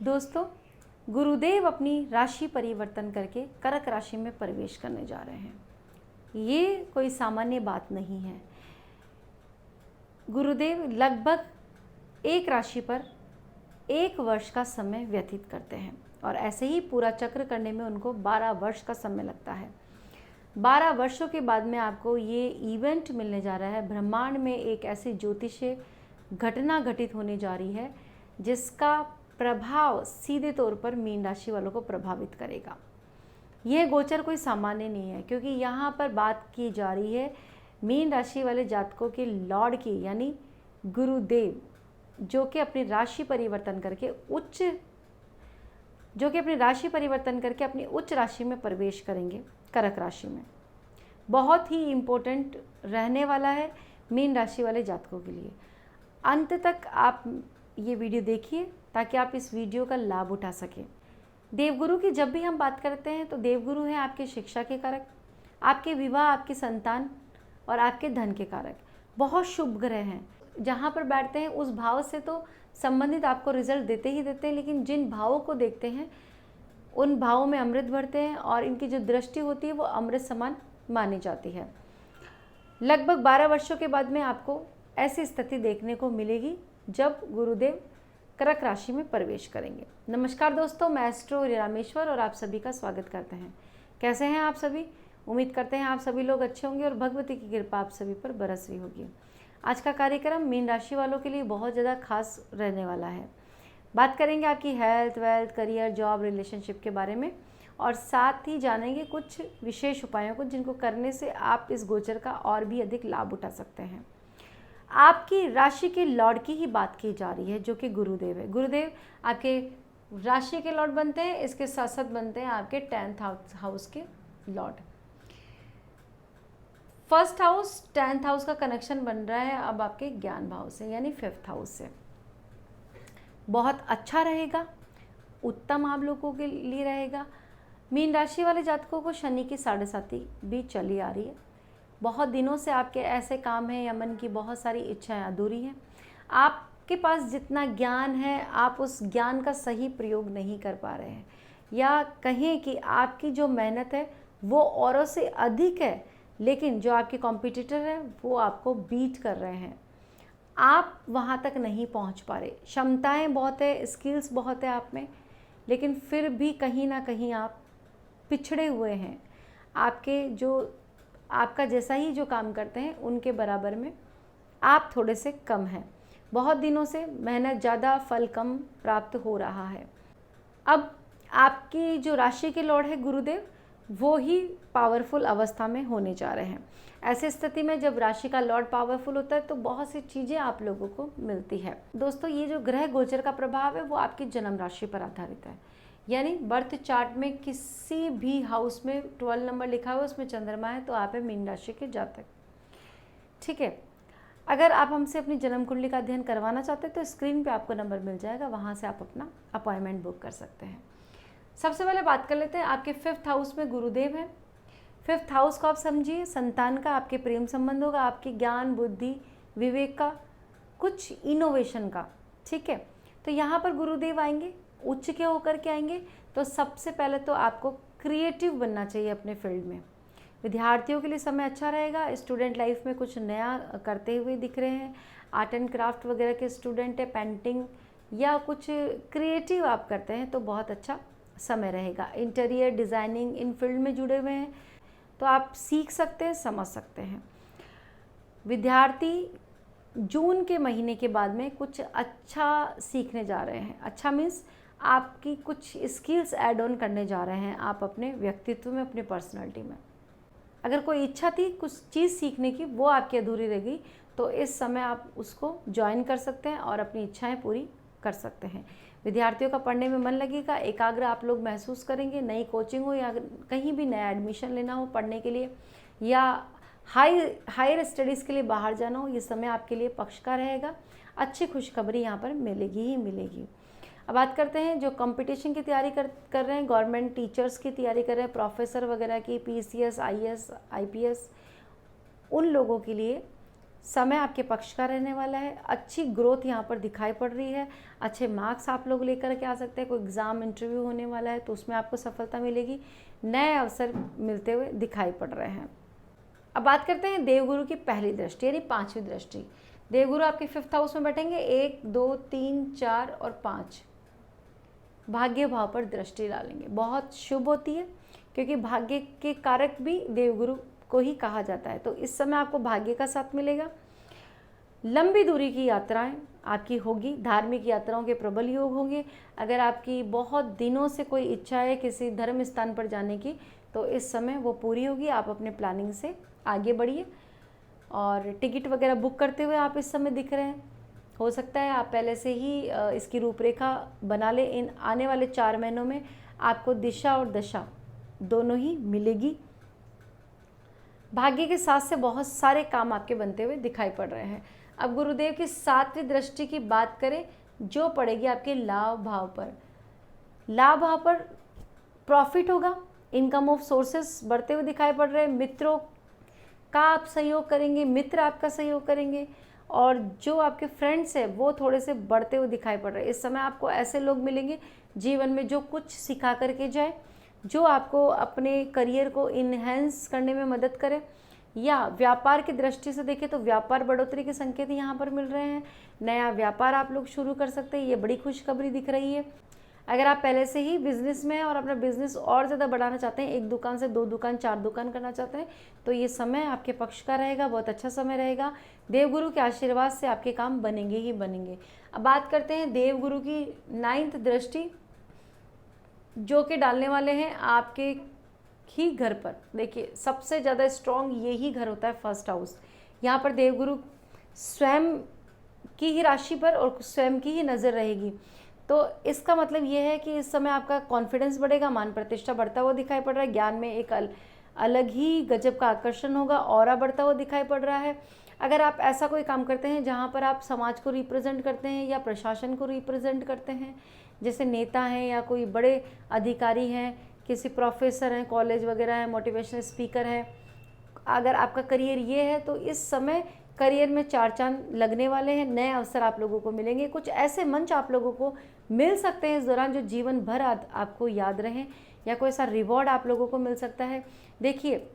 दोस्तों, गुरुदेव अपनी राशि परिवर्तन करके कर्क राशि में प्रवेश करने जा रहे हैं। ये कोई सामान्य बात नहीं है। गुरुदेव लगभग एक राशि पर 1 वर्ष का समय व्यतीत करते हैं और ऐसे ही पूरा चक्र करने में उनको 12 वर्ष का समय लगता है। 12 वर्षों के बाद में आपको ये इवेंट मिलने जा रहा है। ब्रह्मांड में एक ऐसी ज्योतिषीय घटना घटित होने जा रही है जिसका प्रभाव सीधे तौर पर मीन राशि वालों को प्रभावित करेगा। यह गोचर कोई सामान्य नहीं है, क्योंकि यहाँ पर बात की जा रही है मीन राशि वाले जातकों के लॉर्ड की, यानी गुरुदेव, जो कि अपनी राशि परिवर्तन करके अपनी उच्च राशि में प्रवेश करेंगे, कर्क राशि में। बहुत ही इम्पोर्टेंट रहने वाला है मीन राशि वाले जातकों के लिए। अंत तक आप ये वीडियो देखिए ताकि आप इस वीडियो का लाभ उठा सकें। देवगुरु की जब भी हम बात करते हैं तो देवगुरु हैं आपके शिक्षा के कारक, आपके विवाह, आपकी संतान और आपके धन के कारक। बहुत शुभ ग्रह हैं। जहाँ पर बैठते हैं उस भाव से तो संबंधित आपको रिजल्ट देते ही देते हैं, लेकिन जिन भावों को देखते हैं उन भावों में अमृत भरते हैं और इनकी जो दृष्टि होती है वो अमृत समान मानी जाती है। लगभग 12 वर्षों के बाद में आपको ऐसी स्थिति देखने को मिलेगी जब गुरुदेव कर्क राशि में प्रवेश करेंगे। नमस्कार दोस्तों, मैं एस्ट्रो रामेश्वर और आप सभी का स्वागत करते हैं। कैसे हैं आप सभी? उम्मीद करते हैं आप सभी लोग अच्छे होंगे और भगवती की कृपा आप सभी पर बरस रही होगी। आज का कार्यक्रम मीन राशि वालों के लिए बहुत ज़्यादा खास रहने वाला है। बात करेंगे आपकी health, wealth, career, job, relationship के बारे में और साथ ही जानेंगे कुछ विशेष उपायों को जिनको करने से आप इस गोचर का और भी अधिक लाभ उठा सकते हैं। आपकी राशि के लॉर्ड की ही बात की जा रही है जो कि गुरुदेव है। गुरुदेव आपके राशि के लॉर्ड बनते हैं, इसके साथ साथ बनते हैं आपके 10th हाउस के Lord. First house 10th house का कनेक्शन बन रहा है अब आपके ज्ञान भाव से, यानी 5th हाउस से। बहुत अच्छा रहेगा, उत्तम आप लोगों के लिए रहेगा। मीन राशि वाले जातकों को शनि की 7.5 भी चली आ रही है। बहुत दिनों से आपके ऐसे काम हैं या मन की बहुत सारी इच्छाएं अधूरी हैं। आपके पास जितना ज्ञान है आप उस ज्ञान का सही प्रयोग नहीं कर पा रहे हैं, या कहें कि आपकी जो मेहनत है वो औरों से अधिक है, लेकिन जो आपके कॉम्पिटिटर हैं वो आपको बीट कर रहे हैं। आप वहाँ तक नहीं पहुँच पा रहे। क्षमताएं बहुत है, स्किल्स बहुत है आप में, लेकिन फिर भी कहीं ना कहीं आप पिछड़े हुए हैं। आपका जैसा ही जो काम करते हैं उनके बराबर में आप थोड़े से कम हैं। बहुत दिनों से मेहनत ज़्यादा, फल कम प्राप्त हो रहा है। अब आपकी जो राशि के लॉर्ड है गुरुदेव, वो ही पावरफुल अवस्था में होने जा रहे हैं। ऐसी स्थिति में जब राशि का लॉर्ड पावरफुल होता है तो बहुत सी चीज़ें आप लोगों को मिलती है। दोस्तों, ये जो ग्रह गोचर का प्रभाव है वो आपकी जन्म राशि पर आधारित है, यानी बर्थ चार्ट में किसी भी हाउस में 12 नंबर लिखा हुआ है, उसमें चंद्रमा है, तो आप है मीन राशि के जातक। ठीक है, अगर आप हमसे अपनी जन्म कुंडली का अध्ययन करवाना चाहते हैं तो स्क्रीन पे आपको नंबर मिल जाएगा, वहाँ से आप अपना अपॉइंटमेंट बुक कर सकते हैं। सबसे पहले बात कर लेते हैं, आपके 5th हाउस में गुरुदेव है। 5th हाउस को आप समझिए संतान का, आपके प्रेम संबंधों का, आपके ज्ञान, बुद्धि, विवेक का, कुछ इनोवेशन का। ठीक है, तो यहाँ पर गुरुदेव आएंगे, उच्च के होकर के आएंगे, तो सबसे पहले तो आपको क्रिएटिव बनना चाहिए अपने फील्ड में। विद्यार्थियों के लिए समय अच्छा रहेगा। स्टूडेंट लाइफ में कुछ नया करते हुए दिख रहे हैं। आर्ट एंड क्राफ्ट वगैरह के स्टूडेंट है, पेंटिंग या कुछ क्रिएटिव आप करते हैं तो बहुत अच्छा समय रहेगा। इंटीरियर डिज़ाइनिंग, इन फील्ड में जुड़े हुए हैं तो आप सीख सकते हैं, समझ सकते हैं। विद्यार्थी जून के महीने के बाद में कुछ अच्छा सीखने जा रहे हैं। अच्छा मीन्स आपकी कुछ स्किल्स ऐड ऑन करने जा रहे हैं आप अपने व्यक्तित्व में, अपने पर्सनालिटी में। अगर कोई इच्छा थी कुछ चीज़ सीखने की, वो आपकी अधूरी रह गई, तो इस समय आप उसको ज्वाइन कर सकते हैं और अपनी इच्छाएं पूरी कर सकते हैं। विद्यार्थियों का पढ़ने में मन लगेगा, एकाग्र आप लोग महसूस करेंगे। नई कोचिंग हो या कहीं भी नया एडमिशन लेना हो पढ़ने के लिए, या हायर स्टडीज़ के लिए बाहर जाना हो, ये समय आपके लिए पक्ष का रहेगा। अच्छी खुशखबरी यहाँ पर मिलेगी ही मिलेगी। अब बात करते हैं जो कंपटीशन की तैयारी कर रहे हैं, गवर्नमेंट टीचर्स की तैयारी कर रहे हैं, प्रोफेसर वगैरह की, PCS, IAS, IPS, उन लोगों के लिए समय आपके पक्ष का रहने वाला है। अच्छी ग्रोथ यहाँ पर दिखाई पड़ रही है। अच्छे मार्क्स आप लोग लेकर के आ सकते हैं। कोई एग्ज़ाम इंटरव्यू होने वाला है तो उसमें आपको सफलता मिलेगी। नए अवसर मिलते हुए दिखाई पड़ रहे हैं। अब बात करते हैं देवगुरु की पहली दृष्टि यानी 5वीं दृष्टि। देवगुरु आपके 5th हाउस में बैठेंगे। 1, 2, 3, 4 और 5 भाग्य भाव पर दृष्टि डालेंगे। बहुत शुभ होती है क्योंकि भाग्य के कारक भी देवगुरु को ही कहा जाता है। तो इस समय आपको भाग्य का साथ मिलेगा। लंबी दूरी की यात्राएं आपकी होगी। धार्मिक यात्राओं के प्रबल योग होंगे। अगर आपकी बहुत दिनों से कोई इच्छा है किसी धर्म स्थान पर जाने की तो इस समय वो पूरी होगी। आप अपने प्लानिंग से आगे बढ़िए और टिकट वगैरह बुक करते हुए आप इस समय दिख रहे हैं। हो सकता है आप पहले से ही इसकी रूपरेखा बना लें। इन आने वाले 4 महीनों में आपको दिशा और दशा दोनों ही मिलेगी। भाग्य के साथ से बहुत सारे काम आपके बनते हुए दिखाई पड़ रहे हैं। अब गुरुदेव की 7वीं दृष्टि की बात करें जो पड़ेगी आपके लाभ भाव पर। लाभ भाव पर प्रॉफिट होगा। इनकम ऑफ सोर्सेस बढ़ते हुए दिखाई पड़ रहे हैं। मित्रों का आप सहयोग करेंगे, मित्र आपका सहयोग करेंगे और जो आपके फ्रेंड्स हैं वो थोड़े से बढ़ते हुए दिखाई पड़ रहे हैं। इस समय आपको ऐसे लोग मिलेंगे जीवन में जो कुछ सिखा करके जाए, जो आपको अपने करियर को इन्हेंस करने में मदद करे। या व्यापार की दृष्टि से देखें तो व्यापार बढ़ोतरी के संकेत यहाँ पर मिल रहे हैं। नया व्यापार आप लोग शुरू कर सकते हैं। ये बड़ी खुशखबरी दिख रही है। अगर आप पहले से ही बिजनेस में हैं और अपना बिजनेस और ज़्यादा बढ़ाना चाहते हैं, 1 दुकान से 2 दुकान 4 दुकान करना चाहते हैं तो ये समय आपके पक्ष का रहेगा। बहुत अच्छा समय रहेगा। देवगुरु के आशीर्वाद से आपके काम बनेंगे ही बनेंगे। अब बात करते हैं देवगुरु की 9th दृष्टि जो कि डालने वाले हैं आपके ही घर पर। देखिए सबसे ज़्यादा स्ट्रॉन्ग यही घर होता है 1st हाउस। यहाँ पर देवगुरु स्वयं की ही राशि पर और स्वयं की ही नज़र रहेगी। तो इसका मतलब ये है कि इस समय आपका कॉन्फिडेंस बढ़ेगा, मान प्रतिष्ठा बढ़ता हुआ दिखाई पड़ रहा है। ज्ञान में एक अलग ही गजब का आकर्षण होगा। ऑरा बढ़ता हुआ दिखाई पड़ रहा है। अगर आप ऐसा कोई काम करते हैं जहाँ पर आप समाज को रिप्रेजेंट करते हैं या प्रशासन को रिप्रेजेंट करते हैं, जैसे नेता हैं या कोई बड़े अधिकारी हैं, किसी प्रोफेसर हैं, कॉलेज वगैरह हैं, मोटिवेशनल स्पीकर हैं, अगर आपका करियर ये है तो इस समय करियर में 4 चांद लगने वाले हैं। नए अवसर आप लोगों को मिलेंगे। कुछ ऐसे मंच आप लोगों को मिल सकते हैं इस दौरान जो जीवन भर आपको याद रहें, या कोई ऐसा रिवॉर्ड आप लोगों को मिल सकता है। देखिए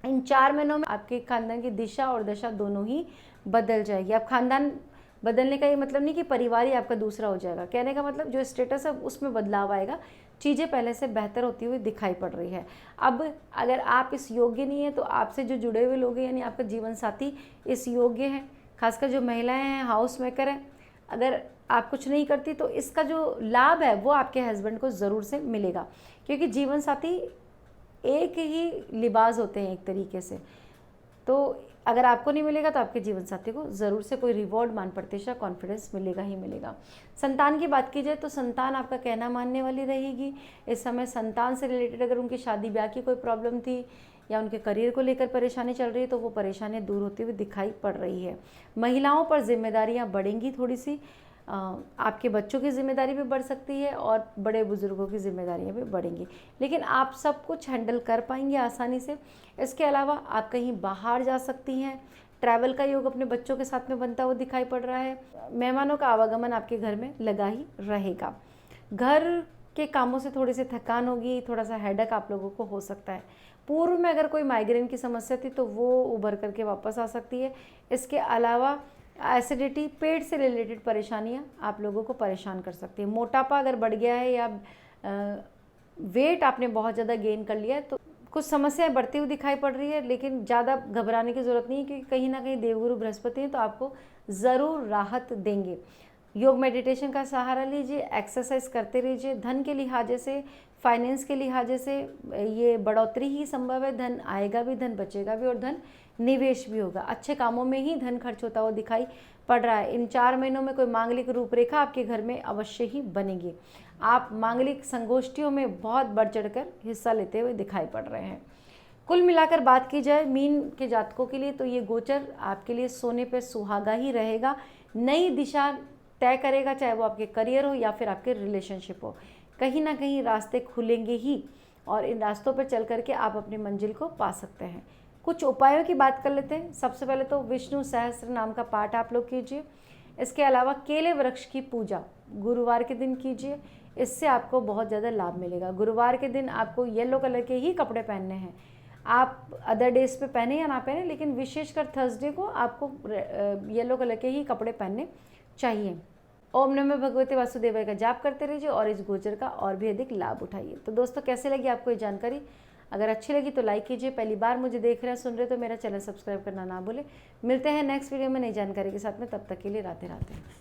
इन 4 महीनों में आपके खानदान की दिशा और दशा दोनों ही बदल जाएगी। अब खानदान बदलने का ये मतलब नहीं कि परिवार ही आपका दूसरा हो जाएगा। कहने का मतलब जो स्टेटस है उसमें बदलाव आएगा। चीज़ें पहले से बेहतर होती हुई दिखाई पड़ रही है। अब अगर आप इस योग्य नहीं है तो आपसे जो जुड़े हुए लोग हैं यानी आपका जीवन साथी इस योग्य है। खासकर जो महिलाएं हैं, हाउस मेकर हैं, अगर आप कुछ नहीं करती तो इसका जो लाभ है वो आपके हस्बैंड को ज़रूर से मिलेगा। क्योंकि जीवन साथी एक ही लिबास होते हैं एक तरीके से। तो अगर आपको नहीं मिलेगा तो आपके जीवन साथी को ज़रूर से कोई रिवॉर्ड, मान प्रतिष्ठा, कॉन्फिडेंस मिलेगा ही मिलेगा। संतान की बात की जाए तो संतान आपका कहना मानने वाली रहेगी। इस समय संतान से रिलेटेड अगर उनकी शादी ब्याह की कोई प्रॉब्लम थी या उनके करियर को लेकर परेशानी चल रही है तो वो परेशानियाँ दूर होती हुई दिखाई पड़ रही है। महिलाओं पर जिम्मेदारियाँ बढ़ेंगी थोड़ी सी। आपके बच्चों की जिम्मेदारी भी बढ़ सकती है और बड़े बुजुर्गों की जिम्मेदारियां भी बढ़ेंगी, लेकिन आप सब कुछ हैंडल कर पाएंगे आसानी से। इसके अलावा आप कहीं बाहर जा सकती हैं। ट्रैवल का योग अपने बच्चों के साथ में बनता हुआ दिखाई पड़ रहा है। मेहमानों का आवागमन आपके घर में लगा ही रहेगा। घर के कामों से थोड़ी सी थकान होगी, थोड़ा सा हेडेक आप लोगों को हो सकता है। पूर्व में अगर कोई माइग्रेन की समस्या थी तो वो उभर करके वापस आ सकती है। इसके अलावा एसिडिटी, पेट से रिलेटेड परेशानियां आप लोगों को परेशान कर सकती है। मोटापा अगर बढ़ गया है या वेट आपने बहुत ज़्यादा गेन कर लिया है तो कुछ समस्याएं बढ़ती हुई दिखाई पड़ रही है, लेकिन ज़्यादा घबराने की ज़रूरत नहीं है क्योंकि कहीं ना कहीं देवगुरु बृहस्पति हैं तो आपको ज़रूर राहत देंगे। योग मेडिटेशन का सहारा लीजिए, एक्सरसाइज करते रहिए। धन के लिहाजे से, फाइनेंस के लिहाजे से ये बढ़ोतरी ही संभव है। धन आएगा भी, धन बचेगा भी और धन निवेश भी होगा। अच्छे कामों में ही धन खर्च होता हुआ दिखाई पड़ रहा है। इन 4 महीनों में कोई मांगलिक रूपरेखा आपके घर में अवश्य ही बनेगी। आप मांगलिक संगोष्ठियों में बहुत बढ़ चढ़कर हिस्सा लेते हुए दिखाई पड़ रहे हैं। कुल मिलाकर बात की जाए मीन के जातकों के लिए तो ये गोचर आपके लिए सोने पे सुहागा ही रहेगा। नई दिशा तय करेगा, चाहे वो आपके करियर हो या फिर आपके रिलेशनशिप हो। कहीं ना कहीं रास्ते खुलेंगे ही और इन रास्तों पर चल करके आप अपनी मंजिल को पा सकते हैं। कुछ उपायों की बात कर लेते हैं। सबसे पहले तो विष्णु सहस्त्र नाम का पाठ आप लोग कीजिए। इसके अलावा केले वृक्ष की पूजा गुरुवार के दिन कीजिए, इससे आपको बहुत ज़्यादा लाभ मिलेगा। गुरुवार के दिन आपको येलो कलर के ही कपड़े पहनने हैं। आप अदर डेज पे पहने या ना पहने, लेकिन विशेषकर थर्सडे को आपको येलो कलर के ही कपड़े पहनने चाहिए। ओम नमः भगवते वासुदेवाय का जाप करते रहिए और इस गोचर का और भी अधिक लाभ उठाइए। तो दोस्तों, कैसे लगी आपको ये जानकारी? अगर अच्छी लगी तो लाइक कीजिए। पहली बार मुझे देख रहे हैं, सुन रहे तो मेरा चैनल सब्सक्राइब करना ना भूलें। मिलते हैं नेक्स्ट वीडियो में नई जानकारी के साथ में, तब तक के लिए राधे राधे।